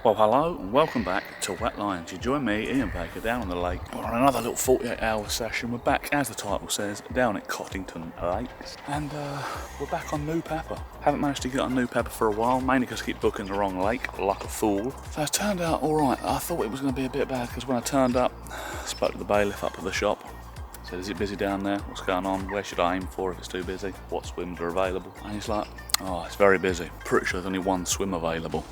Well, hello and welcome back to Wetlines. You join me, Ian Baker, down on the lake. We're on another little 48-hour session. We're back, as the title says, down at Cottington Lakes. And we're back on New Pepper. Haven't managed to get on New Pepper for a while, mainly because I keep booking the wrong lake, like a fool. So it's turned out alright. I thought it was going to be a bit bad because when I turned up, I spoke to the bailiff up at the shop. Said, is it busy down there? What's going on? Where should I aim for if it's too busy? What swims are available? And he's like, oh, it's very busy. Pretty sure there's only one swim available.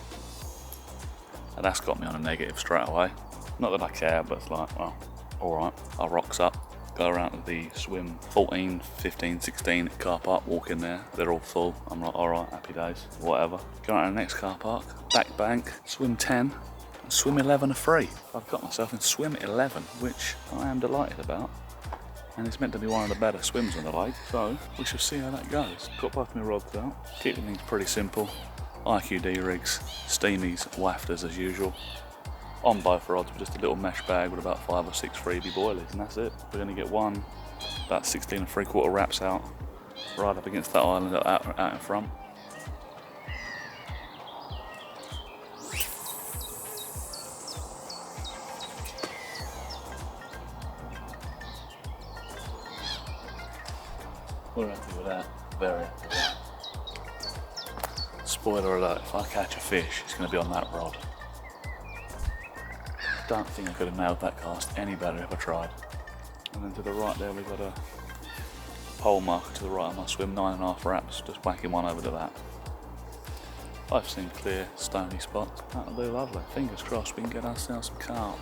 And that's got me on a negative straight away. Not that I care, but it's like, well, alright. I rocks up, go around to the swim 14, 15, 16 at Carp, walk in there, they're all full. I'm like, alright, happy days, whatever. Go out to the next car park, back bank, swim 10, and swim 11 are free. I've got myself in swim 11, which I am delighted about. And it's meant to be one of the better swims on the lake, so we shall see how that goes. Got both my rods out, keeping things pretty simple. IQD rigs, steamies, wafters as usual. On both rods with just a little mesh bag with about 5 or 6 freebie boilies, and that's it. We're going to get one, about 16 3/4 wraps out, right up against that island out in front. We're happy with that, very happy with that. Spoiler alert, if I catch a fish, it's going to be on that rod. Don't think I could have nailed that cast any better if I tried. And then to the right there we've got a pole marker to the right of my swim, 9.5 wraps, just whacking one over to that. I've seen clear, stony spots. That'll do lovely. Fingers crossed we can get ourselves some carp.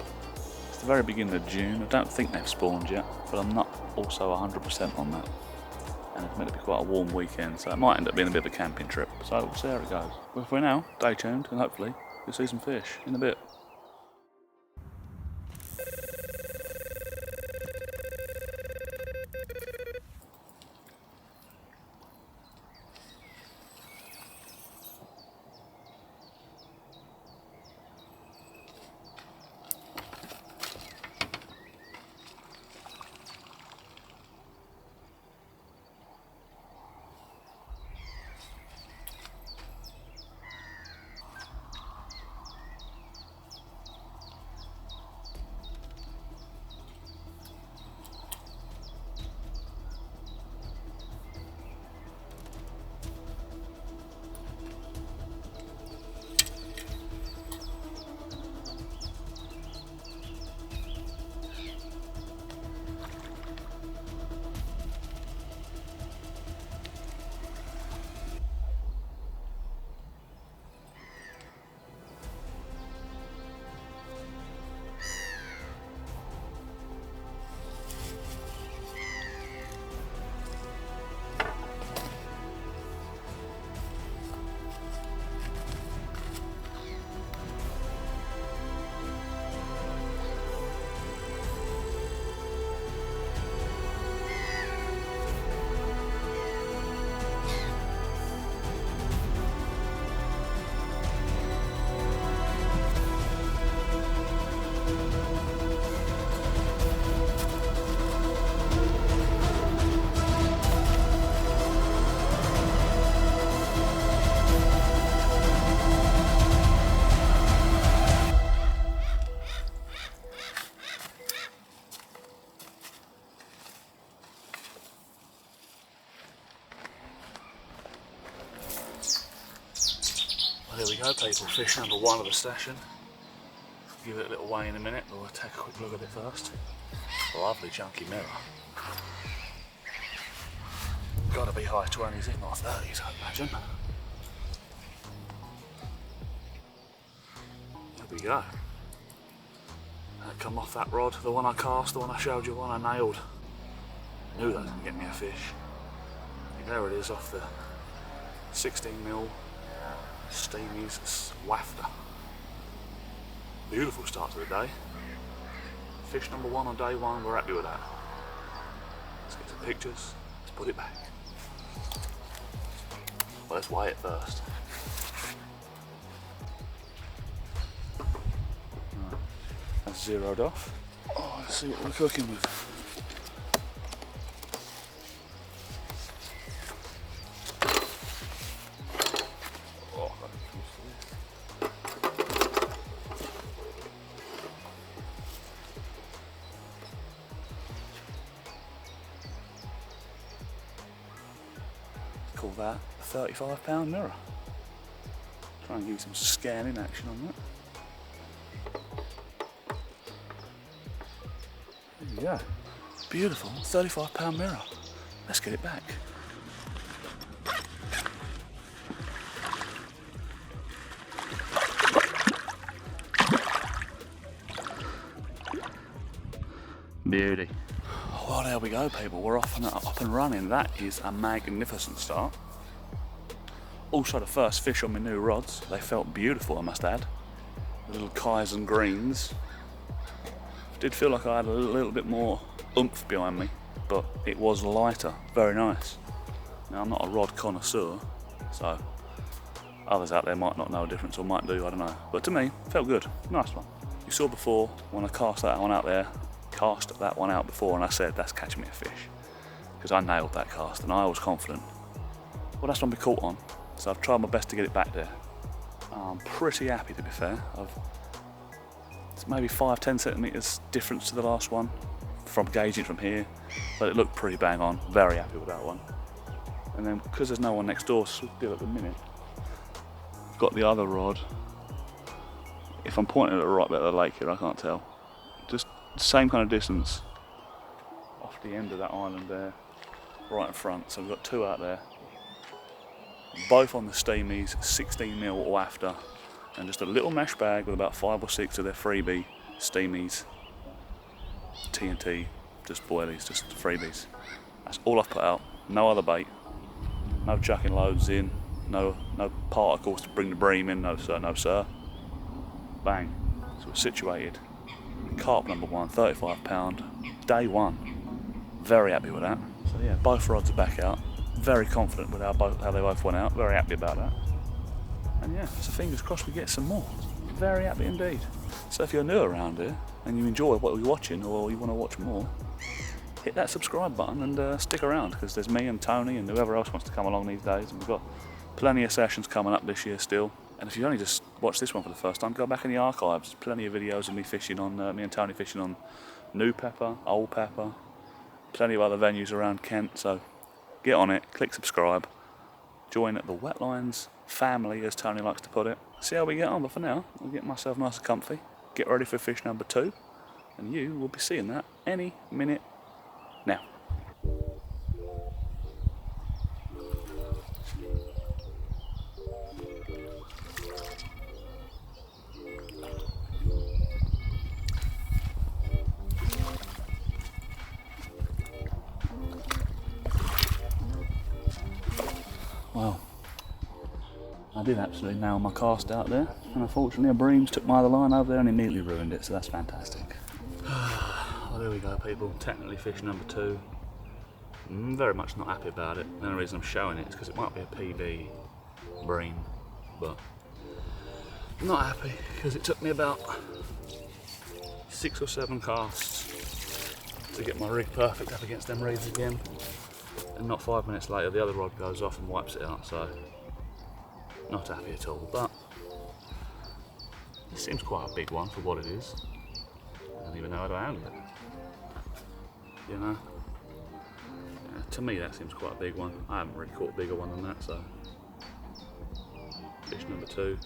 It's the very beginning of June. I don't think they've spawned yet, but I'm not also 100% on that. And it's meant to be quite a warm weekend, so it might end up being a bit of a camping trip. So we'll see how it goes. But for now, stay tuned and hopefully you'll see some fish in a bit. There we go, people. Fish number 1 of the session. Give it a little weigh in a minute, but we'll take a quick look at it first. Lovely chunky mirror. Gotta be high 20s, if not 30s, I imagine. There we go. That come off that rod, the one I cast, the one I showed you, the one I nailed. I knew that was going to get me a fish. There it is off the 16mm. Steamies wafter. Beautiful start to the day. Fish number 1 on day 1, we're happy with that. Let's get some pictures, let's put it back. Well, let's weigh it first. That's zeroed off. Oh, let's see what we're cooking with. call that a £35 mirror. Try and give you some scanning action on that. There you go. Beautiful, £35 mirror. Let's get it back. Beauty. Well, there we go, people. We're off and up and running. That is a magnificent start. Also, the first fish on my new rods. They felt beautiful, I must add. The little Kais and greens. Did feel like I had a little bit more oomph behind me, but it was lighter. Very nice. Now, I'm not a rod connoisseur, so others out there might not know a difference or might do, I don't know. But to me, felt good. Nice one. You saw before when I cast that one out before, and I said that's catching me a fish, because I nailed that cast and I was confident. Well, that's one we caught on, so I've tried my best to get it back there. I'm pretty happy, to be fair. It's maybe 5-10 centimetres difference to the last one from gauging from here, but it looked pretty bang on. Very happy with that one. And then because there's no one next door still at the minute, I've got the other rod. If I'm pointing at the right bit of the lake here, I can't tell. Just same kind of distance off the end of that island there, right in front. So we've got two out there, both on the steamies, 16mm or after, and just a little mesh bag with about 5 or 6 of their freebie steamies, TNT, just boilies, just freebies. That's all I've put out. No other bait, no chucking loads in, no particles to bring the bream in. No sir, no sir. Bang. So we're situated. Carp number one, £35, day one. Very happy with that. So yeah, both rods are back out. Very confident with how they both went out. Very happy about that. And yeah, so fingers crossed we get some more. Very happy indeed. So if you're new around here and you enjoy what you're watching, or you want to watch more, hit that subscribe button and stick around, because there's me and Tony and whoever else wants to come along these days, and we've got plenty of sessions coming up this year still. And if you only just watched this one for the first time, go back in the archives. There's plenty of videos of me fishing on, me and Tony fishing on New Pepper, Old Pepper, plenty of other venues around Kent. So get on it, click subscribe, join the Wetlines family, as Tony likes to put it. See how we get on, but for now, I'll get myself nice and comfy, get ready for fish number 2, and you will be seeing that any minute now. Well, I did absolutely nail my cast out there, and unfortunately a breams took my other line over there and immediately ruined it, so that's fantastic. Well, there we go, people. Technically fish number 2. I'm very much not happy about it. The only reason I'm showing it is because it might be a PB bream, but I'm not happy because it took me about 6 or 7 casts to get my rig perfect up against them reeds again. And not 5 minutes later the other rod goes off and wipes it out, so not happy at all. But it seems quite a big one for what it is. I don't even know how to handle it, you know. To me that seems quite a big one. I haven't really caught a bigger one than that, so fish number 2,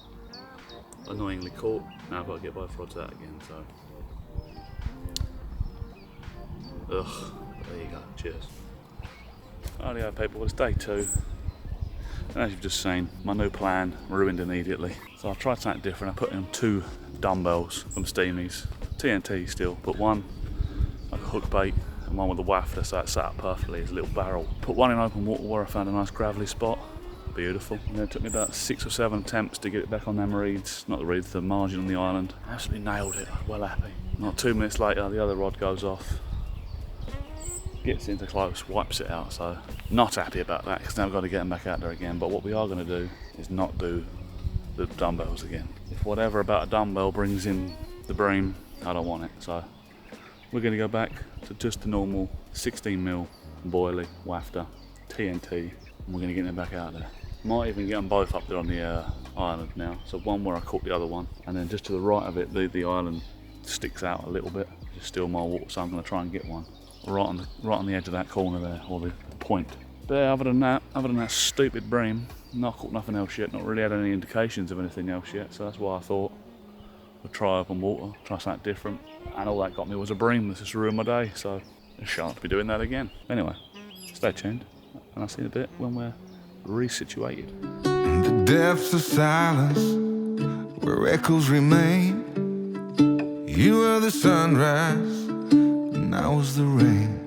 annoyingly caught. Now I've got to get both rods out again, so ugh, there you go, cheers. Rightio people, it's day 2, and as you've just seen, my new plan ruined immediately. So I've tried something different. I put in 2 dumbbells from Steamies, TNT still, put one like a hook bait and one with a wafter, so it sat up perfectly as a little barrel. Put one in open water where I found a nice gravelly spot, beautiful. And then it took me about 6 or 7 attempts to get it back on them reeds, not the reeds, the margin on the island. Absolutely nailed it, well happy. Not 2 minutes later the other rod goes off, gets into close, wipes it out, so not happy about that, because now I've got to get them back out there again. But what we are going to do is not do the dumbbells again. If whatever about a dumbbell brings in the bream, I don't want it, so we're going to go back to just the normal 16mm boilie, wafter, TNT, and we're going to get them back out there. Might even get them both up there on the island now, so one where I caught the other one, and then just to the right of it the island sticks out a little bit, there's still more water, so I'm going to try and get one right on the edge of that corner there, or the point But yeah, other than that stupid bream, not caught nothing else yet. Not really had any indications of anything else yet. So that's why I thought I'd try open water, try something different. And all that got me was a bream. This just ruined my day. So I shan't be doing that again. Anyway, stay tuned, and I'll see you in a bit when we're resituated. In the depths of silence, where echoes remain, you were the sunrise, and I was the rain.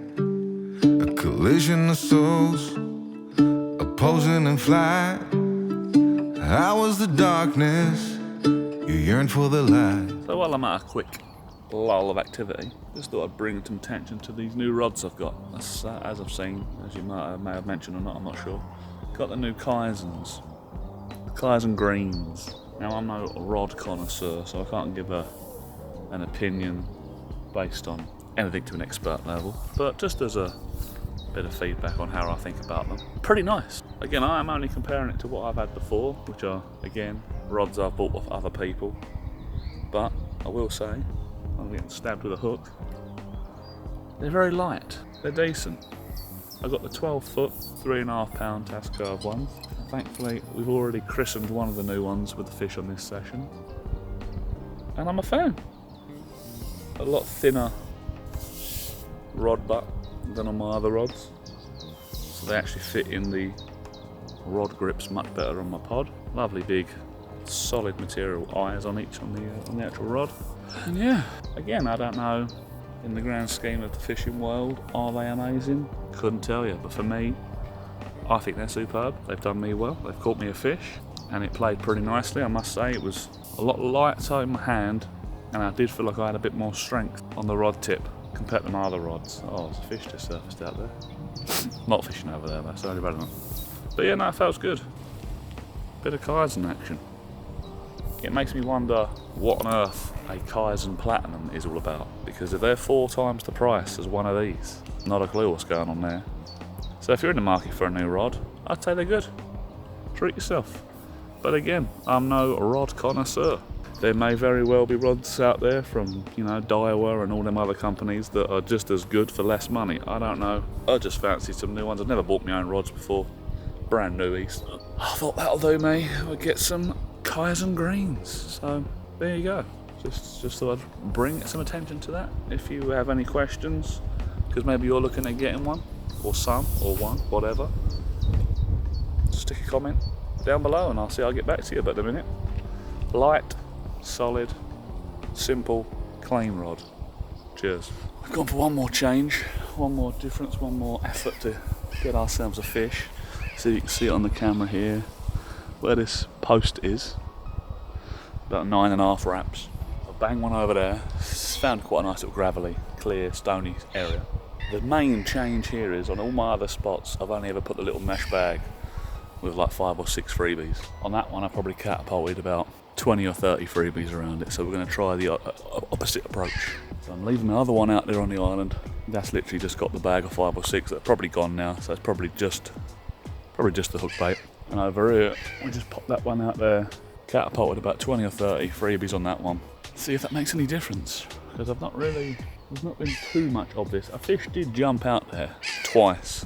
A collision of souls, opposing in flight. I was the darkness, you yearned for the light. So while I'm at a quick lull of activity, just thought I'd bring some attention to these new rods I've got. As I've seen, as you may have mentioned or not, I'm not sure. Got the new Kaizens, Kaizen Greens. Now I'm no rod connoisseur, so I can't give an opinion based on anything to an expert level, but just as a bit of feedback on how I think about them. Pretty nice. Again, I am only comparing it to what I've had before, which are, again, rods I've bought off other people. But I will say, I'm getting stabbed with a hook. They're very light. They're decent. I got the 12-foot, 3.5 pound task curve ones. Thankfully, we've already christened one of the new ones with the fish on this session. And I'm a fan. A lot thinner rod butt than on my other rods. So they actually fit in the rod grips much better on my pod. Lovely big, solid material eyes on each on the actual rod. And yeah, again, I don't know, in the grand scheme of the fishing world, are they amazing? Couldn't tell you, but for me, I think they're superb. They've done me well. They've caught me a fish, and it played pretty nicely. I must say, it was a lot lighter in my hand, and I did feel like I had a bit more strength on the rod tip compared to my other rods. Oh, there's a fish just surfaced out there. Not fishing over there, that's only bad enough. But yeah, no, it felt good. Bit of Kaizen action. It makes me wonder what on earth a Kaizen Platinum is all about, because if they're 4 times the price as one of these, not a clue what's going on there. So if you're in the market for a new rod, I'd say they're good. Treat yourself. But again, I'm no rod connoisseur. There may very well be rods out there from, Daiwa and all them other companies that are just as good for less money. I don't know. I just fancy some new ones. I've never bought my own rods before. Brand new East. I thought that'll do me. We'll get some Kaizen Greens. So there you go. Just thought I'd bring some attention to that. If you have any questions, because maybe you're looking at getting one, or some, or one, whatever, stick a comment down below and I'll see I'll get back to you. But at the minute, light, solid, simple, clean rod. Cheers. We've gone for one more change, one more difference, one more effort to get ourselves a fish. So you can see it on the camera here, where this post is, about 9.5 wraps. I'll bang one over there. Found quite a nice little gravelly, clear, stony area. The main change here is on all my other spots, I've only ever put the little mesh bag with like 5 or 6 freebies. On that one, I probably catapulted about 20 or 30 freebies around it, so we're going to try the opposite approach. So I'm leaving my other one out there on the island. That's literally just got the bag of 5 or 6 that are probably gone now, so it's probably just the hook bait. And over here, we just popped that one out there, catapulted about 20 or 30 freebies on that one. See if that makes any difference, because there's not been too much obvious. A fish did jump out there twice,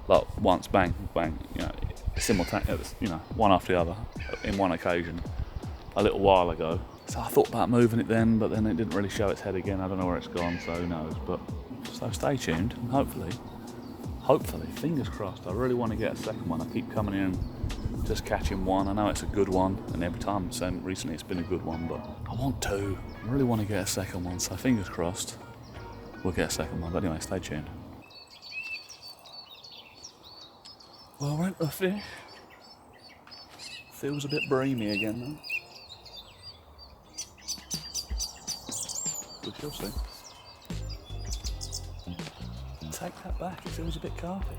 like once, bang, bang, simultaneous, one after the other, in one occasion, a little while ago. So I thought about moving it then, but then it didn't really show its head again. I don't know where it's gone, so who knows. But so stay tuned, and hopefully, fingers crossed, I really want to get a second one. I keep coming in, just catching one. I know it's a good one, and every time recently it's been a good one, but I really want to get a second one, so fingers crossed, we'll get a second one. But anyway, stay tuned. Well, we're into the fish. Feels a bit breamy again though. We shall see. Take that back, it feels a bit carpy.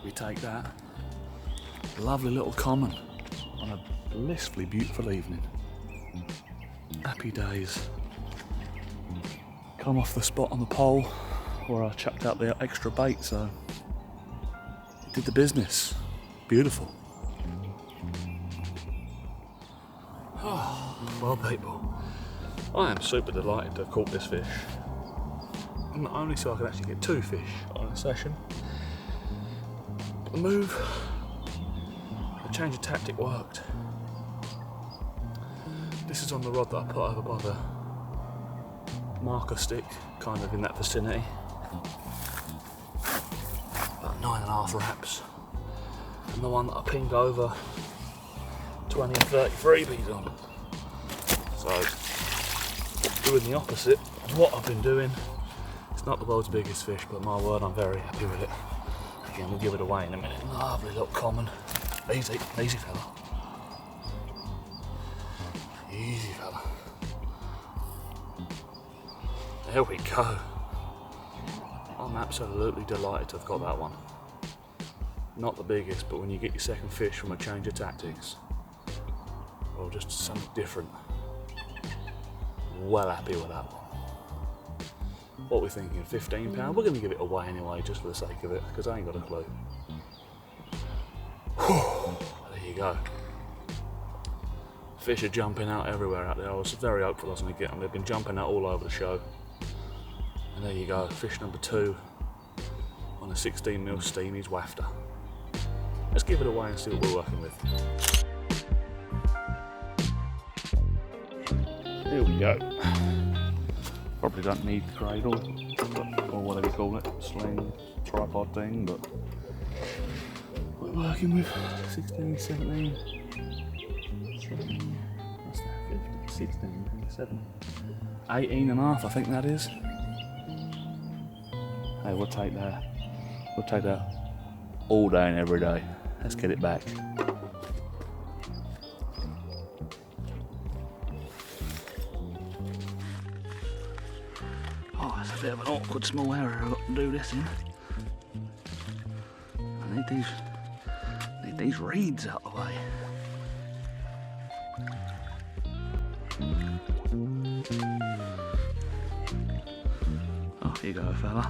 We take that. Lovely little common on a blissfully beautiful evening. Happy days. Come off the spot on the pole where I chucked out the extra bait, so it did the business. Beautiful. Oh, well people, I am super delighted to have caught this fish. And not only so I can actually get 2 fish on a session, but the move, the change of tactic worked. This is on the rod that I put over by the marker stick, kind of in that vicinity. About 9.5 wraps. And the one that I pinged over 20 and 30 freebies on. So, doing the opposite of what I've been doing. It's not the world's biggest fish, but my word, I'm very happy with it. Again, we'll give it away in a minute. Lovely little common. Easy fella. Easy fella. There we go. I'm absolutely delighted to have got that one. Not the biggest, but when you get your second fish from a change of tactics, or just something different, well happy with that one. What we're thinking, £15? We're going to give it away anyway, just for the sake of it, because I ain't got a clue. There you go. Fish are jumping out everywhere out there. I was very hopeful I was going to get them. They've been jumping out all over the show. And there you go, fish number 2 on a 16mm Steamies wafter. Let's give it away and see what we're working with. Here we go. Probably don't need the cradle, or whatever you call it, sling, tripod thing, but we're working with 16, 17, 17, what's that, 15, 16, 17, 18.5 I think that is. Hey, we'll take that. We'll take that all day and every day. Let's get it back. Oh, it's a bit of an awkward small area I've got to do this in. I need these reeds out of the way. Off you go, fella.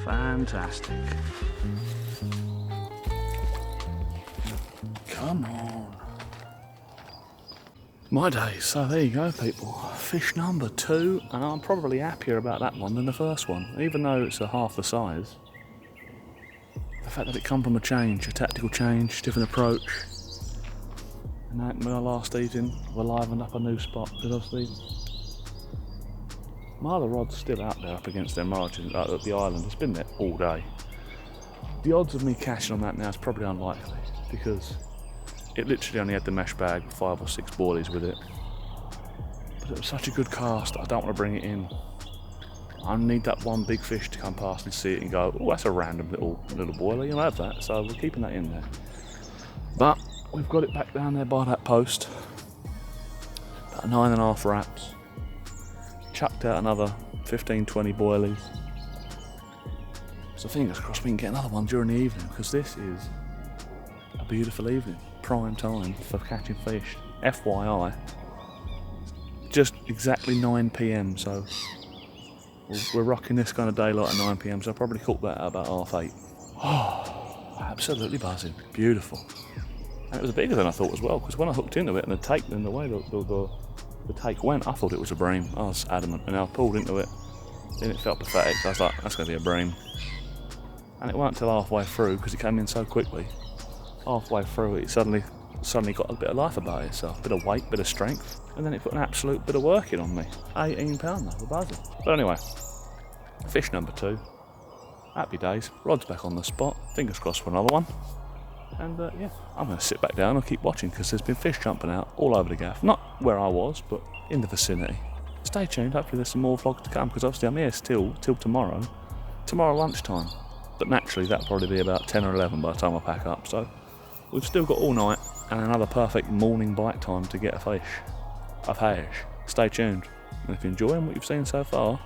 Fantastic. Come on. My days. So there you go, people. Fish number 2, and I'm probably happier about that one than the first one, even though it's a half the size. The fact that it come from a tactical change, different approach. And that my last eating, we livened up a new spot, because obviously my other rod's still out there up against their margin at the island. It's been there all day. The odds of me catching on that now is probably unlikely, because it literally only had the mesh bag with 5 or 6 boilies with it. But it was such a good cast, I don't want to bring it in. I need that one big fish to come past and see it and go, oh, that's a random little boilie, you'll have that. So we're keeping that in there. But we've got it back down there by that post. About 9.5 wraps. Chucked out another 15, 20 boilies. So fingers crossed we can get another one during the evening, because this is a beautiful evening. Prime time for catching fish. FYI. Just exactly 9 PM, so we're rocking this kind of daylight at 9 PM, so I probably caught that at about 8:30. Oh, absolutely buzzing. Beautiful. And it was bigger than I thought as well, because when I hooked into it and the way the take went, I thought it was a bream. I was adamant, and I pulled into it, and it felt pathetic. I was like, that's going to be a bream. And it weren't until halfway through, because it came in so quickly. Halfway through, it suddenly got a bit of life about itself, a bit of weight, bit of strength, and then it put an absolute bit of work in on me. 18 pound though, we're buzzing. But anyway, fish number 2. Happy days. Rod's back on the spot. Fingers crossed for another one. And yeah, I'm going to sit back down and keep watching, because there's been fish jumping out all over the gaff. Not where I was, but in the vicinity. Stay tuned, hopefully there's some more vlogs to come, because obviously I'm here till tomorrow lunchtime. But naturally that'll probably be about 10 or 11 by the time I pack up, so we've still got all night. and another perfect morning bite time to get a fish. Stay tuned, and if you're enjoying what you've seen so far,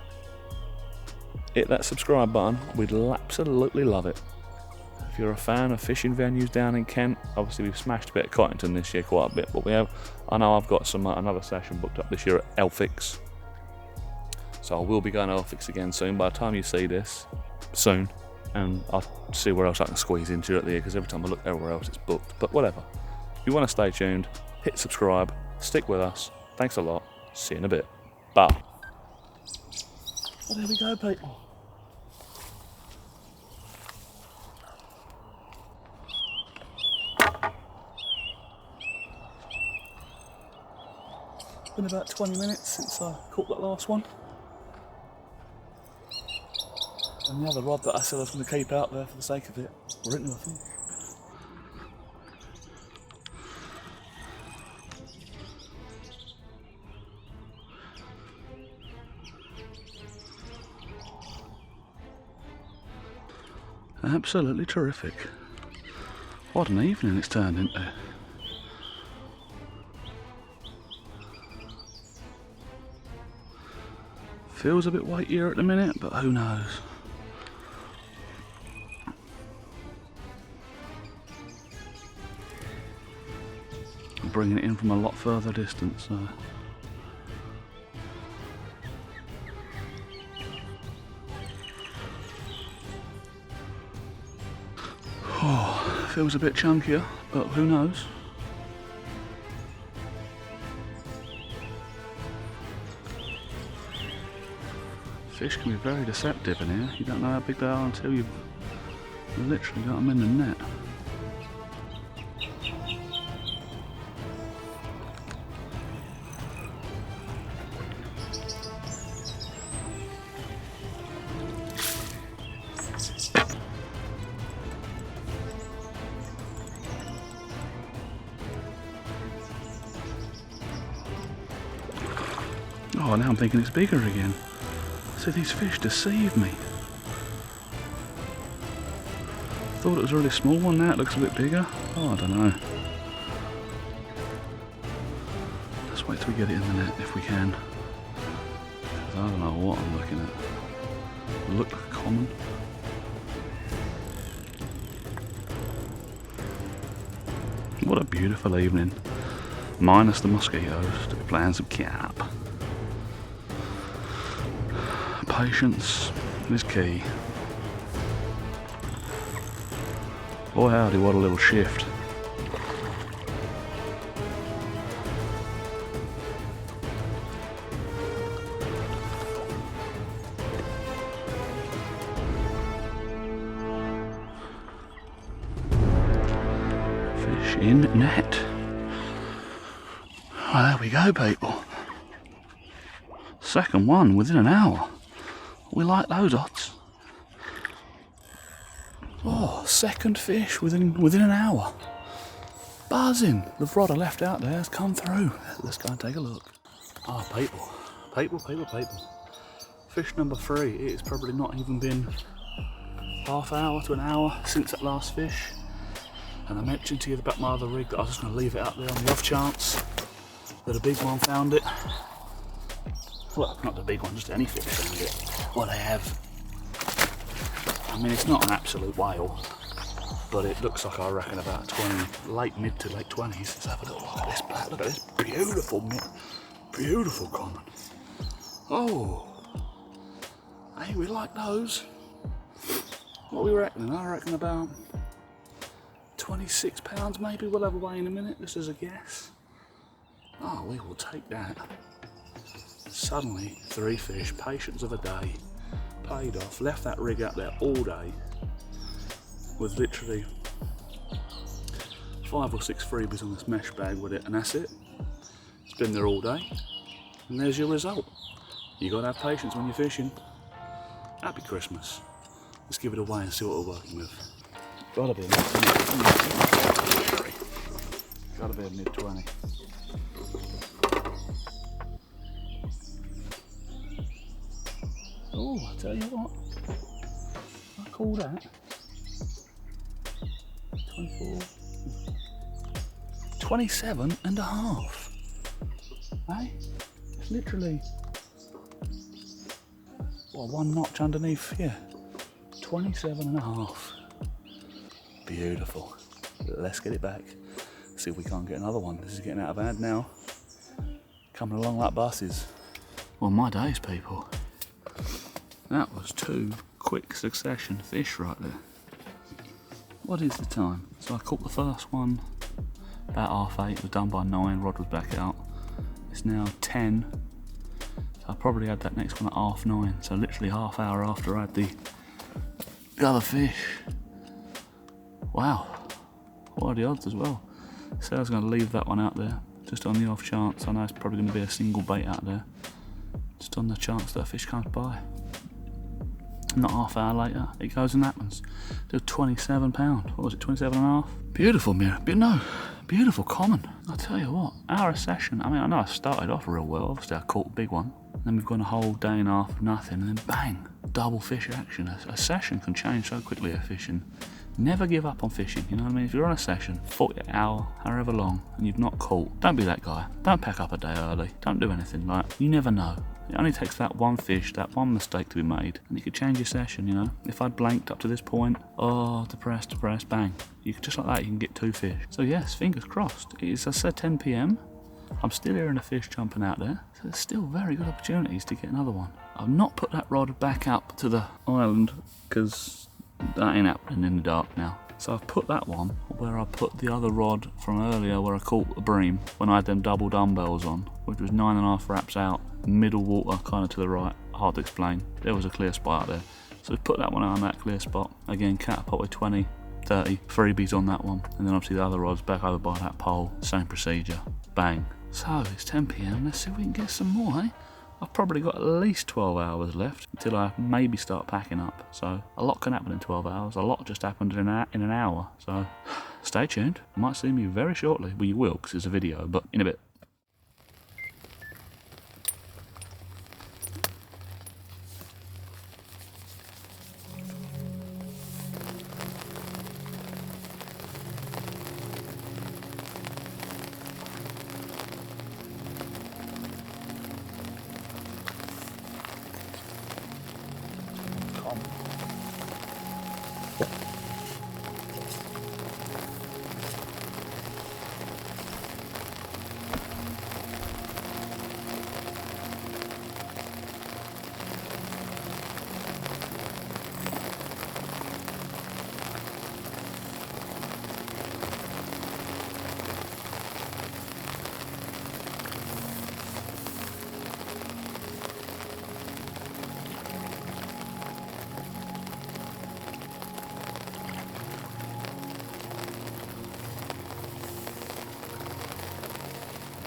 hit that subscribe button. We'd absolutely love it. If you're a fan of fishing venues down in Kent, obviously we've smashed a bit at Cottington this year quite a bit, but I know I've got another session booked up this year at Elphick's, so I will be going to Elphick's again soon. By the time you see this, soon, and I'll see where else I can squeeze into at the year, because every time I look everywhere else it's booked. But whatever. If you want to stay tuned, hit subscribe, stick with us. Thanks a lot. See you in a bit. Bye. Well, there we go, people. It's been about 20 minutes since I caught that last one. And the other rod that I said I was going to keep out there for the sake of it, we're into, I think. Absolutely terrific. What an evening it's turned into. Feels a bit weightier at the minute, but who knows. I'm bringing it in from a lot further distance, so. Oh, feels a bit chunkier, but who knows. Fish can be very deceptive in here. You don't know how big they are until you've literally got them in the net. Oh, now I'm thinking it's bigger again. So these fish deceive me. Thought it was a really small one, now it looks a bit bigger. Oh, I don't know. Let's wait till we get it in the net if we can. I don't know what I'm looking at. It looked like a common. What a beautiful evening. Minus the mosquitoes, to be playing some carp. Patience is key. Boy howdy, what a little shift. Fish in net. Well, there we go, people. Second one within an hour. We like those odds. Oh, second fish within an hour. Buzzing. The rod I left out there has come through. Let's go and take a look. Oh, people. Fish number 3. It's probably not even been half hour to an hour since that last fish. And I mentioned to you about my other rig that I was just going to leave it out there on the off chance that a big one found it. Well, not the big one, just any fish found it. Well, they have. I mean, it's not an absolute whale, but it looks like, I reckon, about 20, mid to late 20s. Let's have a little look at this back. Look at this beautiful common. Oh, hey, we like those. What are we reckoning? I reckon about 26 pounds maybe. We'll have a weigh in a minute, just as a guess. Oh, we will take that. Suddenly, 3 fish, patience of a day, paid off. Left that rig out there all day with literally 5 or 6 freebies on this mesh bag with it, and that's it. It's been there all day, and there's your result. You gotta have patience when you're fishing. Happy Christmas. Let's give it away and see what we're working with. Gotta be a mid-20. Gotta be a mid-20. Oh, I tell you what, I call that 24. 27.5. Hey? It's literally, well, one notch underneath, yeah. 27.5. Beautiful. Let's get it back. See if we can't get another one. This is getting out of hand now. Coming along like buses. Well, my days, people. That was 2 quick succession fish right there. What is the time? So I caught the first one about 8:30. It was done by 9. Rod was back out. It's now 10. So I probably had that next one at 9:30. So literally half hour after I had the other fish. Wow. What are the odds as well? So I was going to leave that one out there, just on the off chance. I know it's probably going to be a single bait out there, just on the chance that a fish comes by. Not half hour later, it goes and happens. Do £27. What was it, 27.5? Beautiful mirror, but no, beautiful common. I'll tell you what, our session, I mean, I know I started off real well. Obviously I caught a big one. Then we've gone a whole day and a half of nothing, and then bang, double fish action. A session can change so quickly at fishing. Never give up on fishing, you know what I mean? If you're on a session, 40 hour, however long, and you've not caught, don't be that guy. Don't pack up a day early. Don't do anything. Like, you never know. It only takes that one fish, that one mistake to be made, and you could change your session, you know? If I'd blanked up to this point, oh, depressed, bang. You could, just like that, you can get 2 fish. So yes, fingers crossed. It's, I said 10 PM. I'm still hearing a fish jumping out there, so there's still very good opportunities to get another one. I've not put that rod back up to the island, because that ain't happening in the dark now. So I've put that one where I put the other rod from earlier where I caught the bream when I had them double dumbbells on, which was 9.5 wraps out, middle water, kind of to the right. Hard to explain. There was a clear spot out there. So we put that one on that clear spot. Again, catapult with 20, 30 freebies on that one. And then obviously the other rod's back over by that pole. Same procedure. Bang. So it's 10 PM. Let's see if we can get some more, eh? I've probably got at least 12 hours left until I maybe start packing up. So a lot can happen in 12 hours. A lot just happened in an hour. So stay tuned. You might see me very shortly. Well, you will, because it's a video, but in a bit.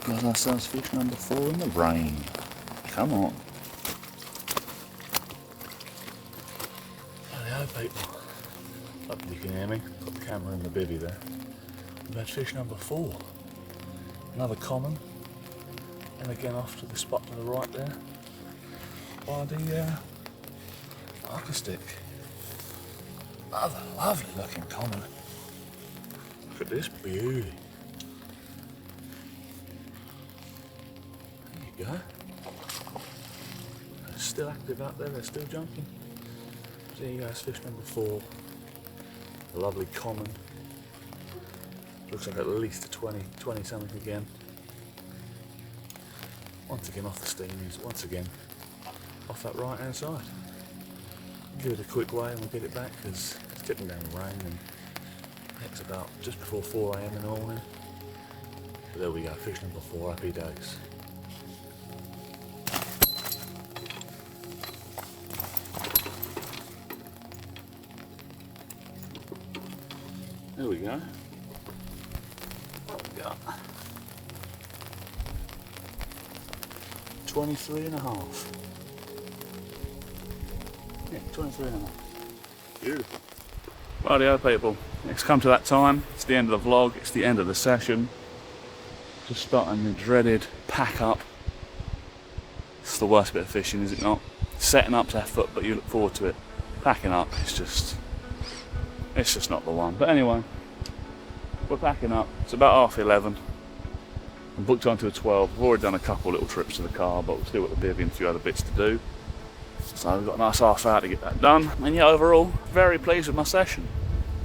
Got ourselves fish number 4 in the rain. Come on. Hello people. Hope you can hear me. Put the camera in the bivvy there. We've had fish number 4. Another common. And again off to the spot to the right there. By the marker stick. Another lovely looking common. Look at this beauty. Go. They're still active out there, they're still jumping. There you go, it's fish number 4. A lovely common. Looks like at least a 20 something again. Once again off the steamies, once again off that right hand side. Give it a quick way and we'll get it back because it's tipping down the rain and it's about just before 4 AM in the morning. But there we go, fish number 4, happy days. There we go. What have we got? 23.5. Yeah, 23.5. Beautiful. Rightio people, it's come to that time. It's the end of the vlog, it's the end of the session. Just starting the dreaded pack up. It's the worst bit of fishing, is it not? Setting up's effort, but you look forward to it. Packing up, it's just not the one. But anyway, we're packing up. It's about 11:30. I'm booked onto a 12. I've already done a couple little trips to the car, but we've still got the bivvy and a few other bits to do. So we've got a nice half hour to get that done. And yeah, overall, very pleased with my session.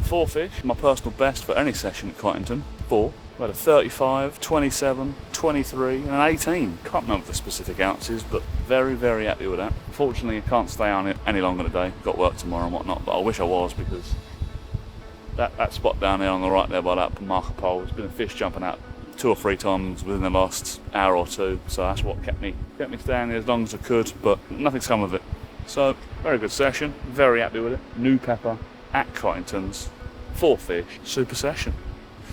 4 fish, my personal best for any session at Cottington. 4. We had a 35, 27, 23 and an 18. Can't remember the specific ounces, but very, very happy with that. Unfortunately, I can't stay on it any longer today. Got work tomorrow and whatnot, but I wish I was, because that spot down there on the right there by that marker pole, there's been a fish jumping out 2 or 3 times within the last hour or 2, so that's what kept me staying there as long as I could, but nothing's come of it. So, very good session, very happy with it. New pepper at Cottington's, 4 fish, super session.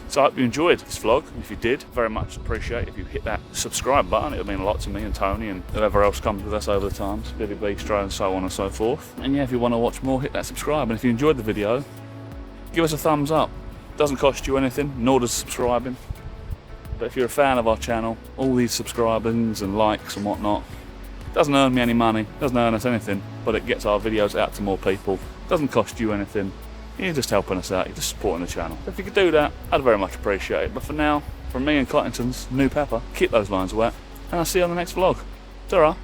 So I hope you enjoyed this vlog. If you did, very much appreciate if you hit that subscribe button. It would mean a lot to me and Tony and whoever else comes with us over the times, Billy Bistro and so on and so forth. And yeah, if you want to watch more, hit that subscribe. And if you enjoyed the video, give us a thumbs up. Doesn't cost you anything, nor does subscribing. But if you're a fan of our channel, all these subscribings and likes and whatnot, doesn't earn me any money, doesn't earn us anything, but it gets our videos out to more people. Doesn't cost you anything. You're just helping us out, you're just supporting the channel. If you could do that, I'd very much appreciate it. But for now, from me and Cottington's New Pepper, keep those lines wet, and I'll see you on the next vlog. Ta-ra!